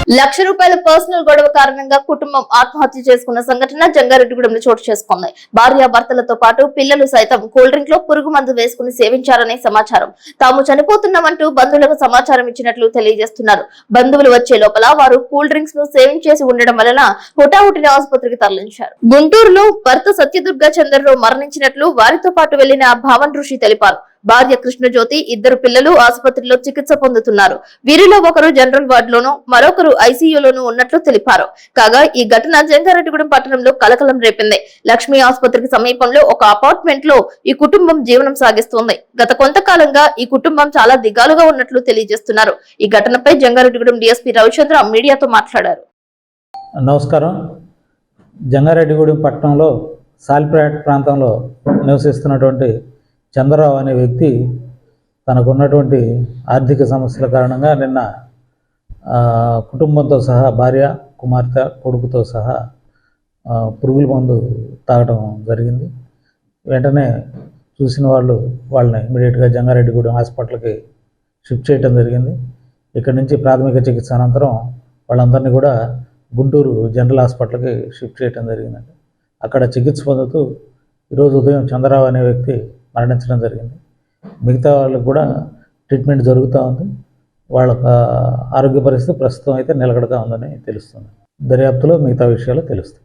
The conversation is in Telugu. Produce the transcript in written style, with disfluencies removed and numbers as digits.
లక్ష రూపాయల పర్సనల్ గొడవ కారణంగా కుటుంబం ఆత్మహత్య చేసుకున్న సంఘటన జంగారెడ్డిగూడెంలో చోటు చేసుకుంది. భార్యాభర్తలతో పాటు పిల్లలు సైతం కూల్ డ్రింక్ లో పురుగు మందు వేసుకుని సేవించారనే సమాచారం. తాము చనిపోతున్నామంటూ బంధువులకు సమాచారం ఇచ్చినట్లు తెలియజేస్తున్నారు. బంధువులు వచ్చే లోపల వారు కూల్ డ్రింక్స్ ను సేవించేసి ఉండడం వలన హుటాహుటిన ఆసుపత్రికి తరలించారు. గుంటూరులో భర్త సత్యదుర్గ చంద్రరావు మరణించినట్లు వారితో పాటు వెళ్లిన భావన్ ఋషి తెలిపారు. భార్య కృష్ణజ్యోతి, ఇద్దరు పిల్లలు ఆసుపత్రిలో చికిత్స పొందుతున్నారు. వీరిలో ఒకరు జనరల్ వార్డులోను, మరొకరు ఐసీయూలోను ఉన్నట్లు తెలిపారు. కాగా ఈ ఘటన జంగారెడ్డిగూడెం పట్టణంలో కలకలం రేపింది. లక్ష్మీ ఆసుపత్రికి సమీపంలో ఒక అపార్ట్మెంట్ లో ఈ కుటుంబం జీవనం సాగిస్తోంది. గత కొంతకాలంగా ఈ కుటుంబం చాలా దిగాలుగా ఉన్నట్లు తెలియజేస్తున్నారు. ఈ ఘటనపై జంగారెడ్డిగూడెం డీఎస్పీ రవిచంద్ర మీడియాతో మాట్లాడారు. నమస్కారం. జంగారెడ్డిగూడెం పట్టణంలో సాలిపేట ప్రాంతంలో నివసిస్తున్నటువంటి చంద్రరావు అనే వ్యక్తి తనకున్నటువంటి ఆర్థిక సమస్యల కారణంగా నిన్న కుటుంబంతో సహా భార్య, కుమార్తె, కొడుకుతో సహా పురుగుల మందు తాగడం జరిగింది. వెంటనే చూసిన వాళ్ళని ఇమీడియట్గా జంగారెడ్డిగూడెం హాస్పిటల్కి షిఫ్ట్ చేయడం జరిగింది. ఇక్కడి నుంచి ప్రాథమిక చికిత్స అనంతరం వాళ్ళందరినీ కూడా గుంటూరు జనరల్ హాస్పిటల్కి షిఫ్ట్ చేయడం జరిగిందండి. అక్కడ చికిత్స పొందుతూ ఈరోజు ఉదయం చంద్రరావు అనే వ్యక్తి మరణించడం జరిగింది. మిగతా వాళ్ళకు కూడా ట్రీట్మెంట్ జరుగుతూ ఉంది. వాళ్ళ ఆరోగ్య పరిస్థితి ప్రస్తుతం అయితే నిలకడగా ఉందని తెలుస్తుంది. దర్యాప్తులో మిగతా విషయాలు తెలుస్తాయి.